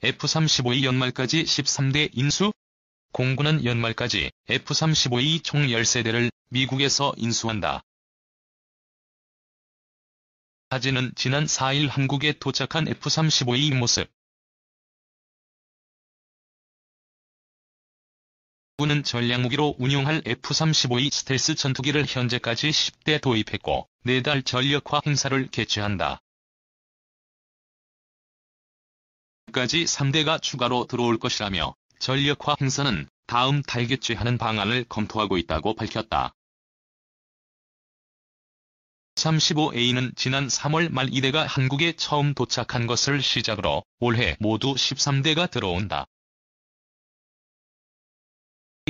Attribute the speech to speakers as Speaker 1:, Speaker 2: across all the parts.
Speaker 1: F-35E 연말까지 13대 인수? 공군은 연말까지 F-35E 총 10세대를 미국에서 인수한다. 사진은 지난 4일 한국에 도착한 F-35E 모습. 군은 전략무기로 운용할 F-35E 스텔스 전투기를 현재까지 10대 도입했고, 내달 전력화 행사를 개최한다. 까지 3대가 추가로 들어올 것이라며 전력화 행사는 다음 달 개최하는 방안을 검토하고 있다고 밝혔다. F-35A는 지난 3월 말 2대가 한국에 처음 도착한 것을 시작으로 올해 모두 13대가 들어온다.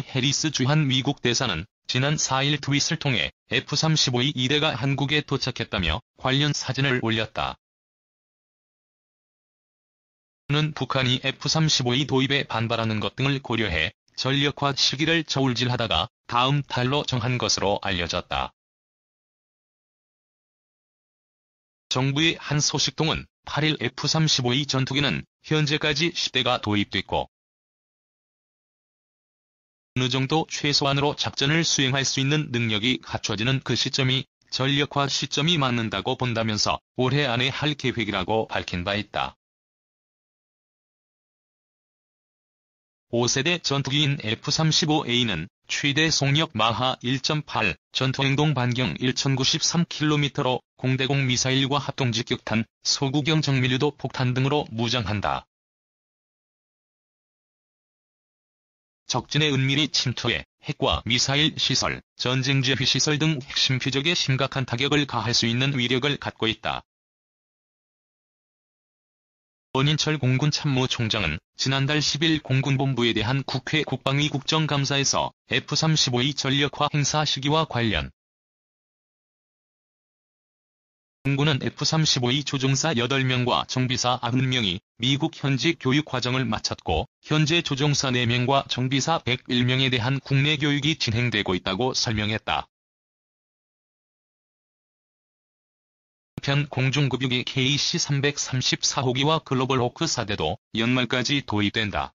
Speaker 1: 해리스 주한 미국 대사는 지난 4일 트윗을 통해 F-35E 2대가 한국에 도착했다며 관련 사진을 올렸다. 는 북한이 F-35E 도입에 반발하는 것 등을 고려해 전력화 시기를 저울질하다가 다음 달로 정한 것으로 알려졌다. 정부의 한 소식통은 8일 F-35E 전투기는 현재까지 10대가 도입됐고 어느 정도 최소한으로 작전을 수행할 수 있는 능력이 갖춰지는 그 시점이 전력화 시점이 맞는다고 본다면서 올해 안에 할 계획이라고 밝힌 바 있다. 5세대 전투기인 F-35A는 최대 속력 마하 1.8, 전투행동 반경 1093km로 공대공 미사일과 합동직격탄, 소구경 정밀유도 폭탄 등으로 무장한다. 적진의 은밀히 침투해 핵과 미사일 시설, 전쟁지휘 시설 등 핵심 표적에 심각한 타격을 가할 수 있는 위력을 갖고 있다. 원인철 공군 참모총장은 지난달 10일 공군본부에 대한 국회 국방위 국정감사에서 F-35E 전력화 행사 시기와 관련 공군은 F-35E 조종사 8명과 정비사 90명이 미국 현지 교육 과정을 마쳤고 현재 조종사 4명과 정비사 101명에 대한 국내 교육이 진행되고 있다고 설명했다. 한편 공중급유기 KC-334호기와 글로벌 호크 4대도 연말까지 도입된다.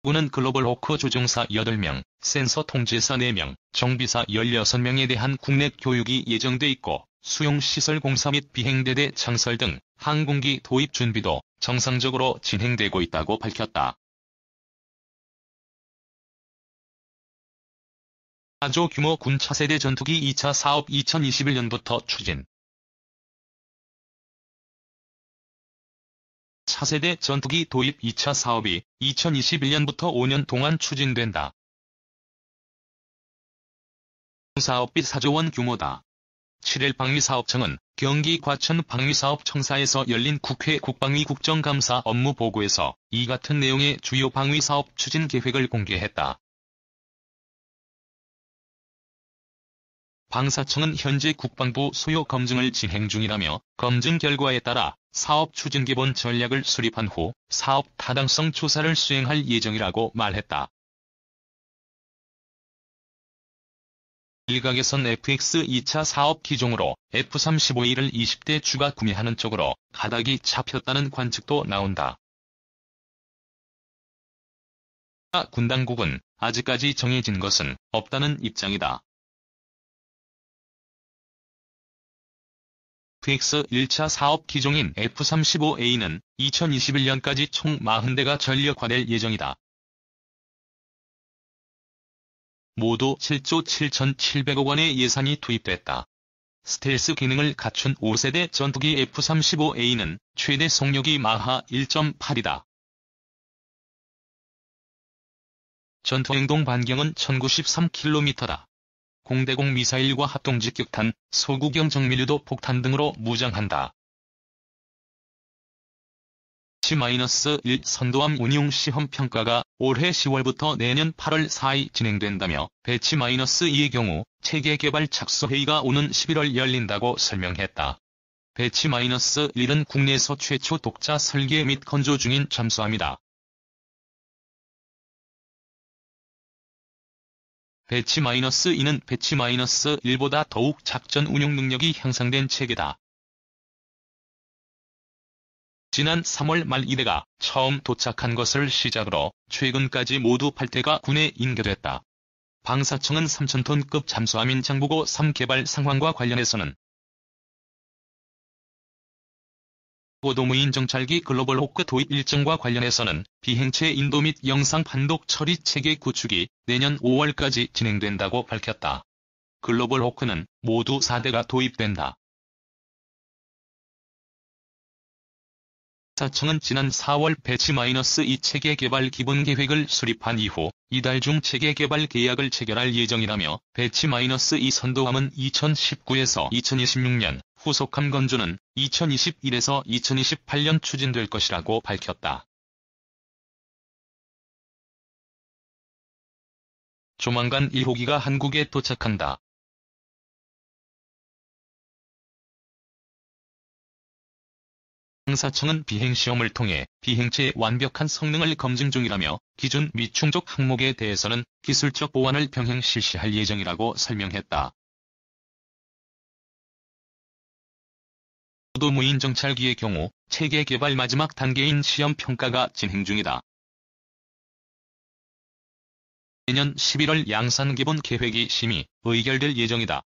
Speaker 1: 군은 글로벌 호크 조종사 8명, 센서 통제사 4명, 정비사 16명에 대한 국내 교육이 예정돼 있고 수용시설 공사 및 비행대대 창설 등 항공기 도입 준비도 정상적으로 진행되고 있다고 밝혔다. 4조 규모 군 차세대 전투기 2차 사업 2021년부터 추진. 차세대 전투기 도입 2차 사업이 2021년부터 5년 동안 추진된다. 사업비 4조 원 규모다. 7일 방위사업청은 경기 과천 방위사업청사에서 열린 국회 국방위 국정감사 업무보고에서 이 같은 내용의 주요 방위사업 추진 계획을 공개했다. 방사청은 현재 국방부 소요 검증을 진행 중이라며 검증 결과에 따라 사업 추진 기본 전략을 수립한 후 사업 타당성 조사를 수행할 예정이라고 말했다. 일각에선 FX 2차 사업 기종으로 F-35E를 20대 추가 구매하는 쪽으로 가닥이 잡혔다는 관측도 나온다. 군 당국은 아직까지 정해진 것은 없다는 입장이다. FX 1차 사업 기종인 F-35A는 2021년까지 총 40대가 전력화될 예정이다. 모두 7조 7,700억 원의 예산이 투입됐다. 스텔스 기능을 갖춘 5세대 전투기 F-35A는 최대 속력이 마하 1.8이다. 전투행동 반경은 1093km다. 공대공 미사일과 합동직격탄, 소구경 정밀유도 폭탄 등으로 무장한다. 배치-1 선도함 운용 시험 평가가 올해 10월부터 내년 8월 사이 진행된다며 배치-2의 경우 체계 개발 착수 회의가 오는 11월 열린다고 설명했다. 배치-1은 국내에서 최초 독자 설계 및 건조 중인 잠수함이다. 배치-2는 배치-1보다 더욱 작전 운용 능력이 향상된 체계다. 지난 3월 말 이대가 처음 도착한 것을 시작으로 최근까지 모두 8대가 군에 인계됐다. 방사청은 3,000톤급 잠수함인 장보고 3 개발 상황과 관련해서는 고도무인 정찰기 글로벌 호크 도입 일정과 관련해서는 비행체 인도 및 영상 판독 처리 체계 구축이 내년 5월까지 진행된다고 밝혔다. 글로벌 호크는 모두 4대가 도입된다. 방사청은 지난 4월 배치-2 체계 개발 기본 계획을 수립한 이후 이달 중 체계 개발 계약을 체결할 예정이라며 배치-2 선도함은 2019에서 2026년, 후속함 건조는 2021에서 2028년 추진될 것이라고 밝혔다. 조만간 1호기가 한국에 도착한다. 방사청은 비행시험을 통해 비행체의 완벽한 성능을 검증 중이라며 기준 미충족 항목에 대해서는 기술적 보완을 병행 실시할 예정이라고 설명했다. 고도무인 정찰기의 경우 체계 개발 마지막 단계인 시험 평가가 진행 중이다. 내년 11월 양산 기본 계획이 심의, 의결될 예정이다.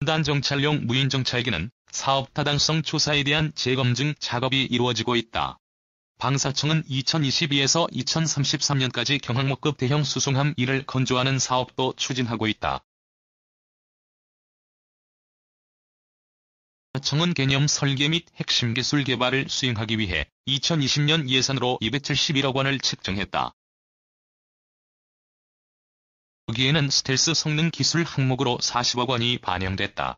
Speaker 1: 단 정찰용 무인 정찰기는 사업 타당성 조사에 대한 재검증 작업이 이루어지고 있다. 방사청은 2022에서 2033년까지 경항모급 대형 수송함 1을 건조하는 사업도 추진하고 있다. 방사청은 개념 설계 및 핵심 기술 개발을 수행하기 위해 2020년 예산으로 271억 원을 책정했다. 여기에는 스텔스 성능 기술 항목으로 40억 원이 반영됐다.